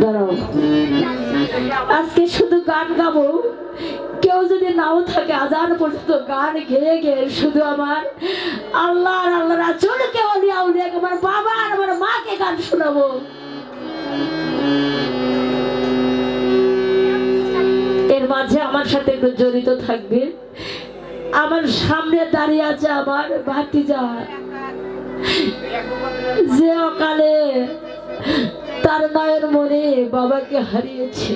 দাঁড়াও, আজকে শুধু গান গাবো। কেউ যদি নাও থাকে আজান পর্যন্ত গান গেয়ে গেয়ে শুধু আমার আল্লাহ আর আল্লাহ রাসূলকে আউলিয়া আউলিয়া আমার বাবা আর আমার মাকে গান শোনাবো। এর মাঝে আমার সাথে একটু জড়িত থাকবে। আমার সামনে দাঁড়িয়ে আছে আমার ভাতিজা, যে অকালে তার মায়ের মনে বাবাকে হারিয়েছে।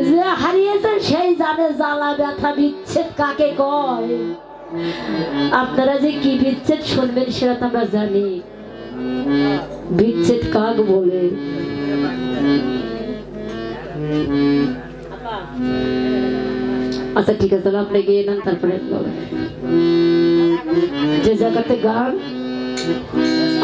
যে হারিয়েছে সেই জানে জ্বালা ব্যথা বিচ্ছেদ কাকে কয়। আপনারা যে কি বিচ্ছেদ শুনবেন সেটা তো আমরা জানি, বিচ্ছেদ কাক বলে। আচ্ছা ঠিক আছে, আপনি গিয়ে নেন, তারপরে যে জায়গাতে গান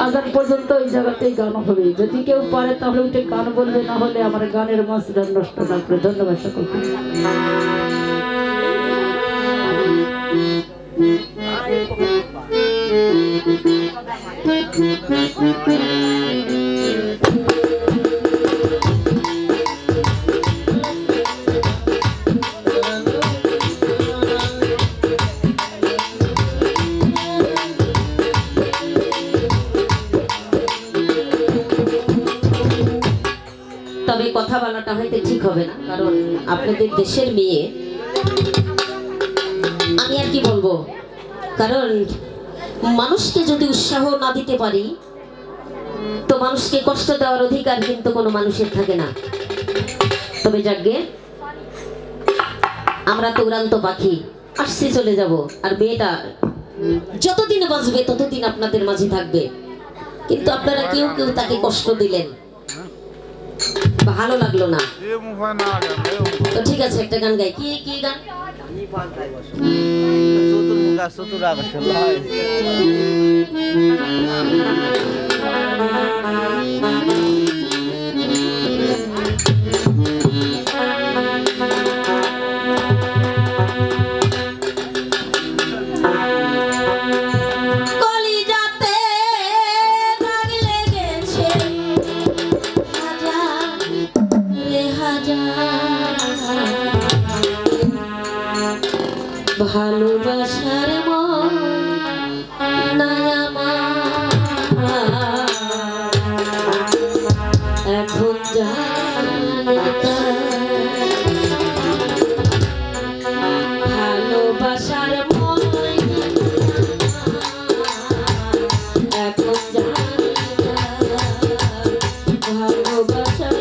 আজান পর্যন্ত ওই জায়গাতেই গান হবে। যদি কেউ পারে তাহলে উঠে গান বলবে, না হলে আমার গানের মজা নষ্ট না করে। ধন্যবাদ সকলকে। তবে কথা বলাটা হয়তো ঠিক হবে না, কারণ আপনাদের দেশের মেয়ে। আমি আর কি বলবো, কারণ মানুষকে যদি উৎসাহ না দিতে পারি তো মানুষকে কষ্ট দেওয়ার অধিকার কিন্তু কোনো মানুষের থাকে না। তবে যাকে আমরা তো উড়ান্ত পাখি, আসছি চলে যাব, আর মেয়েটা যতদিন বাঁচবে ততদিন আপনাদের মাঝে থাকবে। কিন্তু আপনারা কেউ কেউ তাকে কষ্ট দিলেন, ভালো লাগলো না। তো ঠিক আছে, একটা গান গাই। কি কি গান? ভালোবাসার এখন ভালোবাসার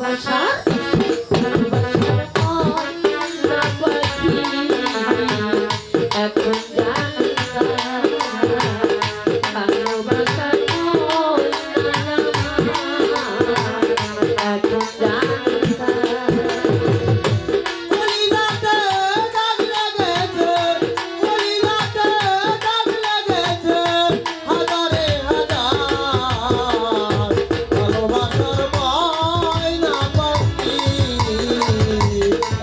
ভালোবাসার ভালোবাসার ময়না পাখি এখন জানি না ভালোবাসার ময়না এখন জানি না কলিজাতে দাগ লেগেছে, কলিজাতে দাগ লেগেছে, হাজারে হাজার ভালোবাসার ময়না পাখি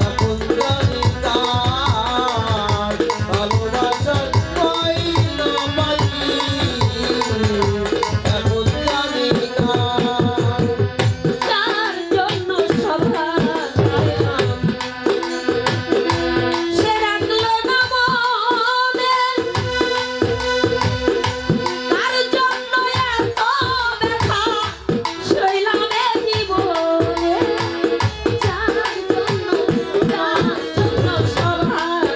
এখন জানি তার ভালোবাসার ময়না পাখি এখন জানি তার তার জন্য সবার সে রাখলো না মনে তার জন্য এত ব্যথা সইলাম এ জীবনে যার জন্য সবার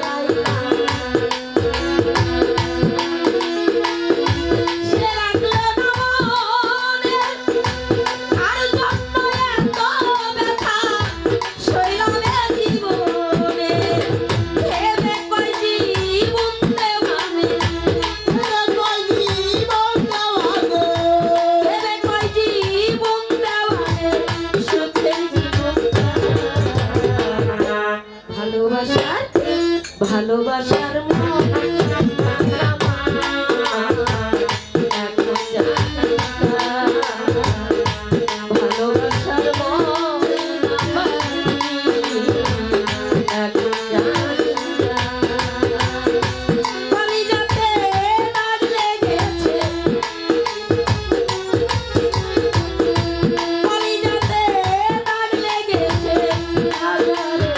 সে রাখলো না মনে আর জন্য এত ব্যথা সইলাম এ জীবনে ভেবে কয় জীবন দেওয়ানে ভেবে কয় জীবন দেওয়ানে সুখের জীবন ভালোবাসার ভালোবাসার এখন জানি না ভালোবাসার ময়না পাখি এখন জানি না কলিজাতে দাগ লেগেছে কলিজাতে দাগ লেগেছে হাজারে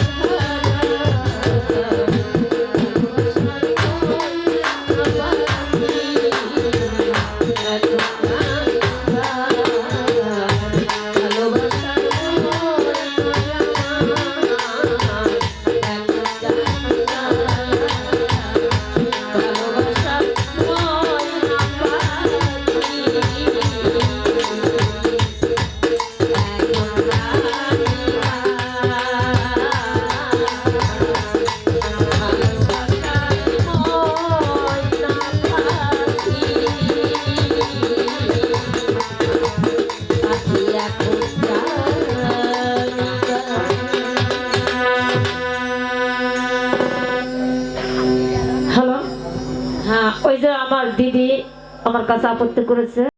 হ্যালো, হ্যাঁ, ওই যে আমার দিদি আমার কাছে আপত্তি করেছে।